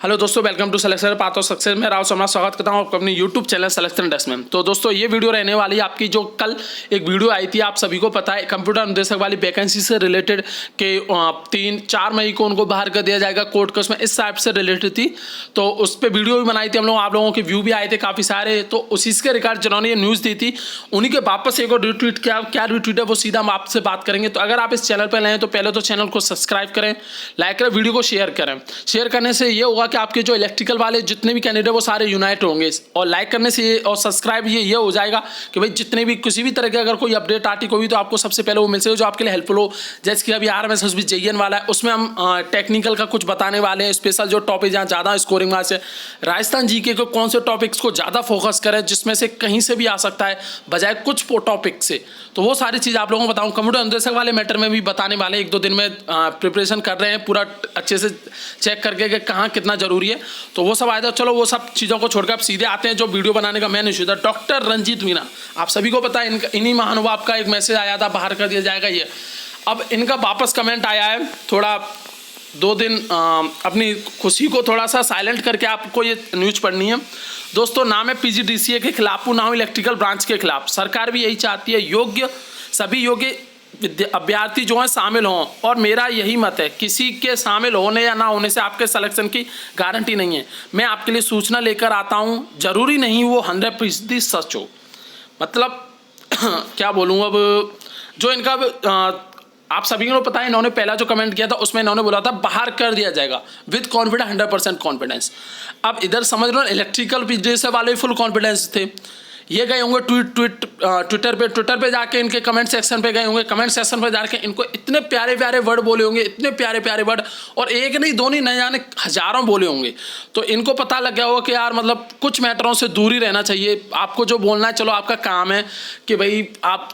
Hello दोस्तों, welcome to selection path of success. मैं राव सम्राट स्वागत करता हूं आपको अपने यूट्यूब चैनल सिलेक्शन डेस्क में। तो दोस्तों ये वीडियो रहने वाली है आपकी, जो कल एक वीडियो आई थी, आप सभी को पता है, कंप्यूटर अनुदेशक वाली वैकेंसी से रिलेटेड के 3-4 मई को उनको बाहर कर दिया जाएगा कोर्ट केस में, इस टाइप से रिलेटेड थी। तो उस पर वीडियो भी बनाई थी हम लोग, आप लोगों के व्यू भी आए थे काफ़ी सारे। तो उसी के रिगार्ड जिन्होंने ये न्यूज़ दी थी उन्हीं के वापस एक और रिट्वीट किया। क्या रिट्वीट है वो सीधा हम आपसे बात करेंगे। तो अगर आप इस चैनल पर नए हैं तो पहले तो चैनल को सब्सक्राइब करें, लाइक करें, वीडियो को शेयर करें। शेयर करने से ये होगा कि आपके जो इलेक्ट्रिकल वाले जितने भी कैंडिडेट वो सारे यूनाइट होंगे, और लाइक करने से और सब्सक्राइब ये हो जाएगा कि भाई जितने भी किसी भी तरह के अगर कोई अपडेट आती कोई, तो आपको सबसे पहले वो मिल सके जो आपके लिए हेल्पफुल हो। जैसे कि अभी RMS JEN वाला है, उसमें हम टेक्निकल का कुछ बताने वाले हैं, स्पेशल जो टॉपिक जहाँ ज़्यादा स्कोरिंग मार्क्स है। राजस्थान जीके को कौन से टॉपिक्स को ज़्यादा फोकस करें, जिसमें से कहीं से भी आ सकता है बजाय कुछ टॉपिक से, तो वो सारी चीज़ आप लोगों को बताऊँ। कंप्यूटर अनुदेशक वाले मैटर में भी बताने वाले, 1-2 दिन में प्रिपरेशन कर रहे हैं पूरा अच्छे से चेक करके कि कहाँ कितना जरूरी है। तो वो सब आया था। चलो वो सब चीज़ों को छोड़कर आप सीधे आते हैं जो वीडियो बनाने का मेन इशू था। डॉक्टर रंजीत मीना, आप सभी को पता है इन्हीं महानुभाव का एक मैसेज आया था, बाहर कर दिया जाएगा ये। अब इनका वापस कमेंट आया है, थोड़ा 2 दिन अपनी खुशी को थोड़ा सा साइलेंट करके आपको ये न्यूज़ पढ़नी है। दोस्तों नाम है PGDCA के खिलाफ, नाम इलेक्ट्रिकल ब्रांच के खिलाफ। सरकार भी यही चाहती है सभी योग्य अभ्यर्थी जो हैं शामिल हों, और मेरा यही मत है, किसी के शामिल होने या ना होने से आपके सिलेक्शन की गारंटी नहीं है। मैं आपके लिए सूचना लेकर आता हूं, जरूरी नहीं वो 100% सच हो। मतलब क्या बोलूँ अब, जो इनका आप सभी को पता है, इन्होंने पहला जो कमेंट किया था उसमें इन्होंने बोला था बाहर कर दिया जाएगा विद कॉन्फिडेंस, 100% कॉन्फिडेंस। अब इधर समझ लो इलेक्ट्रिकल PGDCA वाले फुल कॉन्फिडेंस थे। ये गए होंगे ट्विटर पे जाके इनके कमेंट सेक्शन पे गए होंगे, कमेंट सेक्शन पे जाके इनको इतने प्यारे प्यारे वर्ड बोले होंगे, इतने प्यारे प्यारे वर्ड, और एक नहीं दो नहीं, न जाने हजारों बोले होंगे। तो इनको पता लग गया होगा कि यार मतलब कुछ मैटरों से दूर ही रहना चाहिए। आपको जो बोलना है, चलो आपका काम है कि भाई आप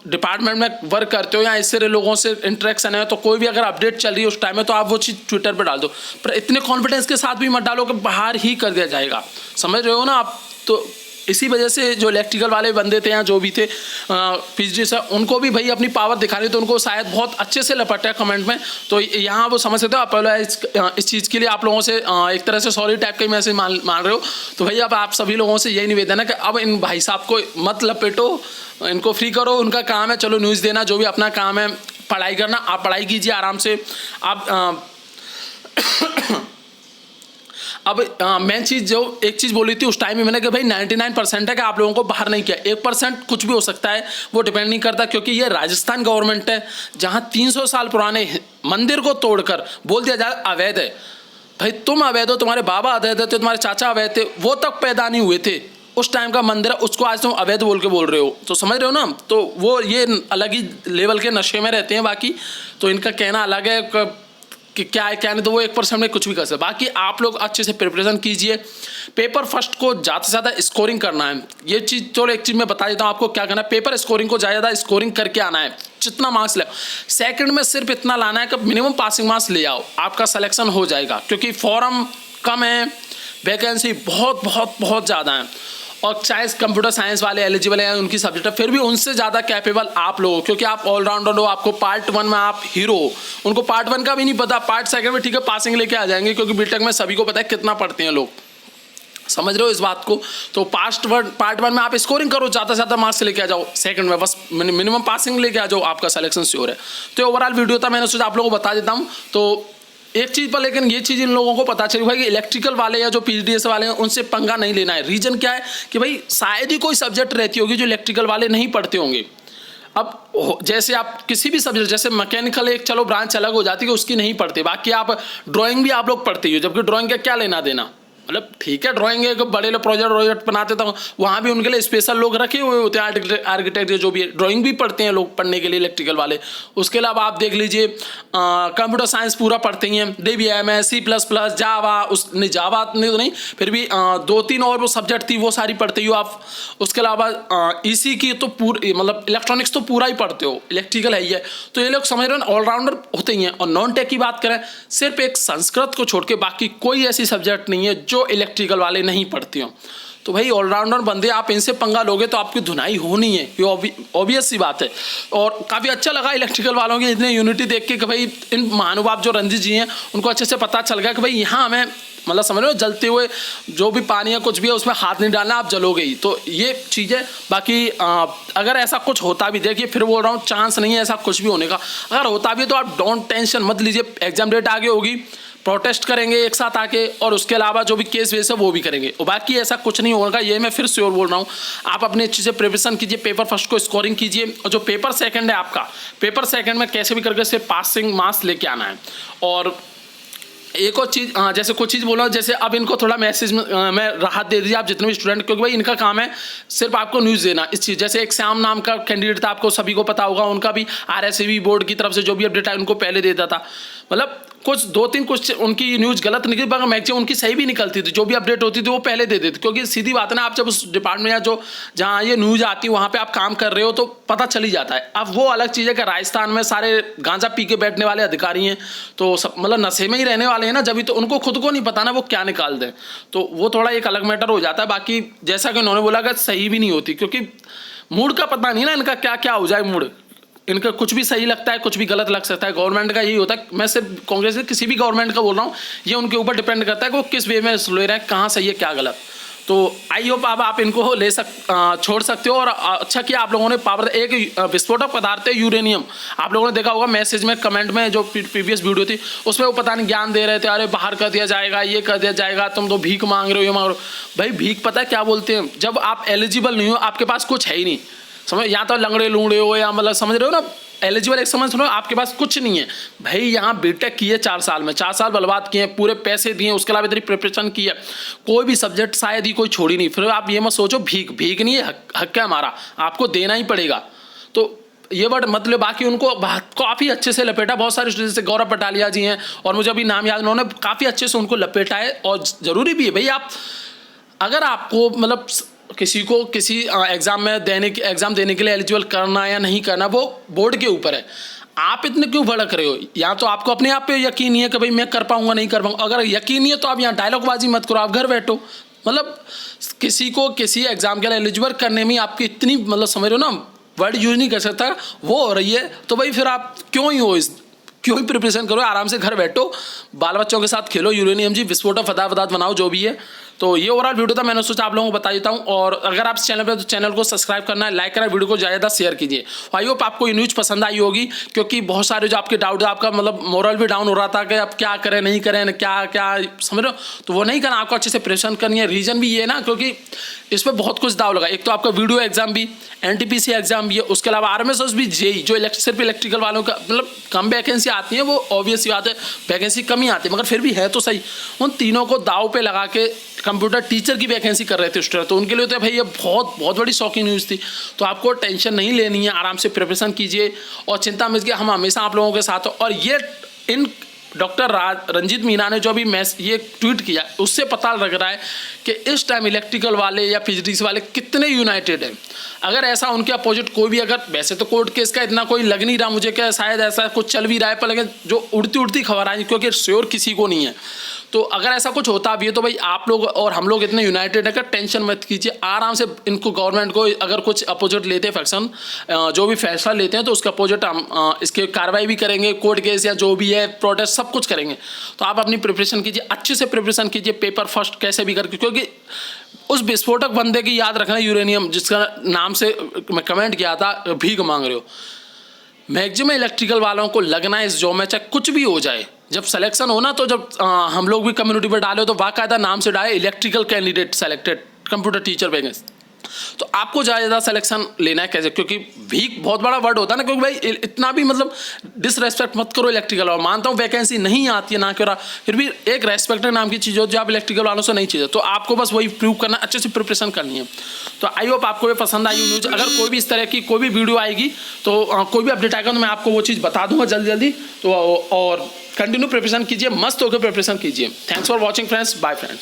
डिपार्टमेंट में वर्क करते हो या इससे लोगों से इंटरेक्शन है, तो कोई भी अगर अपडेट चल रही है उस टाइम में, तो आप वो चीज़ ट्विटर पर डाल दो। पर इतने कॉन्फिडेंस के साथ भी मत डालो कि बाहर ही कर दिया जाएगा। समझ रहे हो ना आप? तो इसी वजह से जो इलेक्ट्रिकल वाले बंदे थे या जो भी थे PGDCA, उनको भी भाई अपनी पावर दिखानी, तो उनको शायद बहुत अच्छे से लपटा कमेंट में। तो यहाँ वो समझ सकते हो। आप पहले इस चीज़ के लिए आप लोगों से एक तरह से सॉरी टाइप का ही मैसेज मान रहे हो। तो भाई अब आप सभी लोगों से यही निवेदन है कि अब इन भाई साहब को मत लपेटो, इनको फ्री करो। उनका काम है चलो न्यूज़ देना, जो भी अपना काम है, पढ़ाई करना, आप पढ़ाई कीजिए आराम से। आप अब मैं एक चीज़ बोली थी उस टाइम में मैंने कि भाई 99% है कि आप लोगों को बाहर नहीं किया, 1% कुछ भी हो सकता है, वो डिपेंड नहीं करता। क्योंकि ये राजस्थान गवर्नमेंट है जहां 300 साल पुराने मंदिर को तोड़कर बोल दिया जाए अवैध है। भाई तुम अवैध हो, तुम्हारे बाबा अवैध थे, तुम्हारे चाचा अवैध थे, वो तक पैदा नहीं हुए थे, उस टाइम का मंदिर है, उसको आज तुम अवैध बोल के बोल रहे हो। तो समझ रहे हो ना? तो वो ये अलग ही लेवल के नशे में रहते हैं। बाकी तो इनका कहना अलग है कि क्या है क्या नहीं, तो वो 1% में कुछ भी कर सकते। बाकी आप लोग अच्छे से प्रिपरेशन कीजिए। पेपर फर्स्ट को ज़्यादा से ज़्यादा स्कोरिंग करना है। ये चीज़ चलो एक चीज़ मैं बता देता हूँ आपको क्या करना है। पेपर स्कोरिंग को ज़्यादा स्कोरिंग करके आना है, जितना मार्क्स ले। सेकंड में सिर्फ इतना लाना है कि मिनिमम पासिंग मार्क्स ले आओ, आपका सिलेक्शन हो जाएगा। क्योंकि फॉर्म कम है, वैकेंसी बहुत बहुत बहुत ज़्यादा है, और चाहे कंप्यूटर साइंस वाले एलिजिबल हैं उनकी सब्जेक्ट है, फिर भी उनसे ज़्यादा कैपेबल आप लोग हो, क्योंकि आप ऑलराउंडर हो। आपको पार्ट 1 में आप हीरो हो, उनको पार्ट 1 का भी नहीं पता, पार्ट 2 में ठीक है पासिंग लेके आ जाएंगे, क्योंकि बीटेक में सभी को पता है कितना पढ़ते हैं लोग। समझ रहे हो इस बात को? तो पार्ट 1 में आप स्कोरिंग करो, ज़्यादा से ज़्यादा मार्क्स लेके आ जाओ। सेकंड में बस मिनिमम पासिंग लेके आ जाओ, आपका सिलेक्शन श्योर है। तो ओवरऑल वीडियो था, मैंने सोचा आप लोगों को बता देता हूँ। तो एक चीज़ पर, लेकिन ये चीज़ इन लोगों को पता चली भाई कि इलेक्ट्रिकल वाले या जो PGDCA वाले हैं उनसे पंगा नहीं लेना है। रीजन क्या है कि भाई शायद ही कोई सब्जेक्ट रहती होगी जो इलेक्ट्रिकल वाले नहीं पढ़ते होंगे। अब जैसे आप किसी भी सब्जेक्ट, जैसे मैकेनिकल एक चलो ब्रांच अलग हो जाती है, उसकी नहीं पढ़ते। बाकी आप ड्राइंग भी आप लोग पढ़ते हो, जबकि ड्राइंग का क्या लेना देना। मतलब ठीक है ड्राइंग है, बड़े लोग प्रोजेक्ट बनाते तो वहाँ भी उनके लिए स्पेशल लोग रखे हुए होते हैं, आर्किटेक्ट जो भी है, ड्राइंग भी पढ़ते हैं लोग पढ़ने के लिए इलेक्ट्रिकल वाले। उसके अलावा आप देख लीजिए कंप्यूटर साइंस पूरा पढ़ते ही हैं, DBMS, C++, जावा, नहीं जावा नहीं तो नहीं, फिर भी 2-3 और वो सब्जेक्ट थी वो सारी पढ़ते हो आप। उसके अलावा EC की तो पूरी, मतलब इलेक्ट्रॉनिक्स तो पूरा ही पढ़ते हो, इलेक्ट्रिकल है ही है। तो ये लोग समझ रहे हो ऑलराउंडर होते ही हैं। और नॉन टेक की बात करें, सिर्फ एक संस्कृत को छोड़ के बाकी कोई ऐसी सब्जेक्ट नहीं है जो इलेक्ट्रिकल वाले नहीं पढ़ते हो। तो भाई ऑलराउंडर बंदे, आप इनसे पंगा लोगे तो आपकी धुनाई होनी है, ये ऑब्वियस सी बात है। और काफ़ी अच्छा लगा इलेक्ट्रिकल वालों की इतने यूनिटी देख के कि भाई इन महानुभाव जो रंजीत जी हैं उनको अच्छे से पता चल गया कि भाई यहाँ हमें मतलब समझ रहे हो, जलते हुए जो भी पानी है कुछ भी है उसमें हाथ नहीं डालना, आप जलोगे ही। तो ये चीज़ है। बाकी अगर ऐसा कुछ होता भी, देखिए फिर बोल रहा हूँ चांस नहीं है ऐसा कुछ भी होने का। अगर होता भी तो आप डोंट टेंशन मत लीजिए, एग्जाम डेट आगे होगी, प्रोटेस्ट करेंगे एक साथ आके, और उसके अलावा जो भी केस वेस है वो भी करेंगे। और बाकी ऐसा कुछ नहीं होगा, ये मैं फिर श्योर बोल रहा हूँ। आप अपने अच्छे से प्रिपरेशन कीजिए, पेपर फर्स्ट को स्कोरिंग कीजिए, और जो पेपर सेकंड है आपका, पेपर सेकंड में कैसे भी करके सिर्फ पासिंग मार्क्स लेके आना है। और एक और चीज़, जैसे कुछ चीज़ बोला, जैसे अब इनको थोड़ा मैसेज में राहत दे दीजिए आप जितने भी स्टूडेंट, क्योंकि भाई इनका काम है सिर्फ आपको न्यूज़ देना इस चीज़। जैसे एक श्याम नाम का कैंडिडेट था, आपको सभी को पता होगा, उनका भी RSAB बोर्ड की तरफ से जो भी अपडेट है उनको पहले देता था। मतलब कुछ 2-3 कुछ उनकी न्यूज़ गलत निकली, मगर मैक्सिमम उनकी सही भी निकलती थी, जो भी अपडेट होती थी वो पहले दे देते। क्योंकि सीधी बात है ना, आप जब उस डिपार्टमेंट या जो जहाँ ये न्यूज़ आती है वहाँ पे आप काम कर रहे हो तो पता चल ही जाता है। अब वो अलग चीज़ है कि राजस्थान में सारे गांजा पी के बैठने वाले अधिकारी हैं, तो सब मतलब नशे में ही रहने वाले हैं ना, जब तो उनको खुद को नहीं पता ना वो क्या निकाल दें, तो वो थोड़ा एक अलग मैटर हो जाता है। बाकी जैसा कि उन्होंने बोला कि सही भी नहीं होती, क्योंकि मूड का पता नहीं ना इनका क्या क्या हो जाए मूड, इनका कुछ भी सही लगता है कुछ भी गलत लग सकता है। गवर्नमेंट का यही होता है, मैं सिर्फ कांग्रेस से किसी भी गवर्नमेंट का बोल रहा हूँ, ये उनके ऊपर डिपेंड करता है कि वो किस वे में ले रहे हैं, कहाँ सही है क्या गलत। तो आई होप अब आप इनको छोड़ सकते हो। और अच्छा किया आप लोगों ने पावर, एक विस्फोटक पदार्थ है यूरेनियम, आप लोगों ने देखा होगा मैसेज में कमेंट में जो प्रीवियस वीडियो थी उसमें वो पता नहीं ज्ञान दे रहे थे, अरे बाहर कर दिया जाएगा, ये कर दिया जाएगा, तुम तो भीख मांग रहे हो, ये मांग रहे हो। भाई भीख पता है क्या बोलते हैं, जब आप एलिजिबल नहीं हो, आपके पास कुछ है ही नहीं, समझ, या तो लंगड़े लूंगड़े हो या मतलब समझ रहे हो ना, एलिजिबल एक समझ सुनो, आपके पास कुछ नहीं है भाई। यहाँ बीटेक की है 4 साल में, 4 साल बर्बाद किए, पूरे पैसे दिए, उसके अलावा इतनी प्रिपरेशन की है, कोई भी सब्जेक्ट शायद ही कोई छोड़ी नहीं। फिर आप ये मत सोचो भीख भीख नहीं है, हक है हमारा, आपको देना ही पड़ेगा। तो ये वर्ड मतलब बाकी उनको काफ़ी अच्छे से लपेटा, बहुत सारे स्टूडेंट जैसे गौरव पटालिया जी हैं और मुझे अभी नाम याद, उन्होंने काफ़ी अच्छे से उनको लपेटा है। और ज़रूरी भी है भाई, आप अगर आपको मतलब किसी को किसी एग्ज़ाम देने के लिए एलिजिबल करना या नहीं करना वो बोर्ड के ऊपर है। आप इतने क्यों भड़क रहे हो, या तो आपको अपने आप पे यकीन नहीं है कि भाई मैं कर पाऊंगा नहीं कर पाऊंगा, अगर यकीन नहीं है तो आप यहाँ डायलॉगबाजी मत करो, आप घर बैठो। मतलब किसी को किसी एग्ज़ाम के लिए एलिजिबल करने में आपकी इतनी मतलब समझ रहे हो ना, वर्ड यूज नहीं कर सकता, वो हो रही है, तो भाई फिर आप क्यों ही प्रिपरेशन करो, आराम से घर बैठो, बाल बच्चों के साथ खेलो, यूरेनियम जी विस्फोटक पदार्थ बनाओ, जो भी है। तो ये ओवरऑल वीडियो था, मैंने सोचा आप लोगों को बता देता हूँ। और अगर आप चैनल पर तो चैनल को सब्सक्राइब करना है, लाइक करना है, वीडियो को ज़्यादा शेयर कीजिए। आई होप आपको ये न्यूज़ पसंद आई होगी, क्योंकि बहुत सारे जो आपके डाउट है, आपका मतलब मोरल भी डाउन हो रहा था कि आप क्या करें नहीं करें, क्या क्या समझ रहे हो, तो वो नहीं करना, आपको अच्छे से प्रिपरेशन करनी है। रीज़न भी ये ना, क्योंकि इस पर बहुत कुछ दाव लगा, एक तो आपका वीडियो एग्जाम भी, NTPC एग्जाम भी है, उसके अलावा RMSS भी, JEE जो सिर्फ इलेक्ट्रिकल वालों का मतलब कम वैकेंसी आती है, वो ऑब्वियस ही बात है वैकेंसी कम ही आती है, मगर फिर भी है तो सही। उन तीनों को दाव पे लगा के कंप्यूटर टीचर की वैकेंसी कर रहे थे स्टूडेंट, तो उनके लिए तो भाई ये बहुत बड़ी शॉकिंग न्यूज़ थी। तो आपको टेंशन नहीं लेनी है, आराम से प्रिपरेशन कीजिए और चिंता मत कीजिए, हम हमेशा आप लोगों के साथ हो। और ये इन डॉक्टर रंजीत मीना ने जो अभी ये ट्वीट किया, उससे पता लग रहा है कि इस टाइम इलेक्ट्रिकल वाले या फिजिक्स वाले कितने यूनाइटेड हैं। अगर ऐसा उनके अपोजिट कोई भी, अगर वैसे तो कोर्ट केस का इतना कोई लग नहीं रहा मुझे कि शायद ऐसा कुछ चल भी रहा है, पर लेकिन जो उड़ती खबर आई, क्योंकि श्योर किसी को नहीं है, तो अगर ऐसा कुछ होता भी है तो भाई आप लोग और हम लोग इतने यूनाइटेड है कि टेंशन मत कीजिए, आराम से इनको गवर्नमेंट को अगर कुछ अपोजिट लेते हैं फैक्शन, जो भी फैसला लेते हैं तो उसका अपोजिट हम इसके कार्रवाई भी करेंगे, कोर्ट केस या जो भी है प्रोटेस्ट सब कुछ करेंगे। तो आप अपनी प्रिपरेशन कीजिए, अच्छे से प्रिपरेशन कीजिए, पेपर फर्स्ट कैसे भी करके, क्योंकि उस विस्फोटक बंदे की याद रखना, यूरेनियम जिसका नाम से मैं कमेंट किया था भीख मांग रहे हो, मैक्सिमम इलेक्ट्रिकल वालों को लगना है इस जॉब में, चाहे कुछ भी हो जाए। जब सिलेक्शन हो ना, तो जब हम लोग भी कम्युनिटी पर डाले तो बाकायदा नाम से डाले electrical candidate selected computer teacher vacancy, तो आपको ज़्यादा सिलेक्शन लेना है कैसे, क्योंकि भीख बहुत बड़ा वर्ड होता है ना, क्योंकि भाई इतना भी मतलब डिसरेस्पेक्ट मत करो इलेक्ट्रिकल वालों, मानता हूँ वैकेंसी नहीं आती है ना क्यों, फिर भी एक रेस्पेक्ट नाम की चीज़ हो जो आप इलेक्ट्रिकल वालों से नहीं चाहिए, तो आपको बस वही प्रूव करना, अच्छे से प्रिपरेशन करनी है। तो आई होप आपको ये पसंद आई न्यूज़। अगर कोई भी इस तरह की कोई भी वीडियो आएगी तो कोई भी अपडेट आएगा तो मैं आपको वो चीज़ बता दूंगा जल्दी। तो और कंटिन्यू प्रिपरेशन कीजिए, मस्त होकर प्रिपरेशन कीजिए। Thanks for watching friends, bye friends.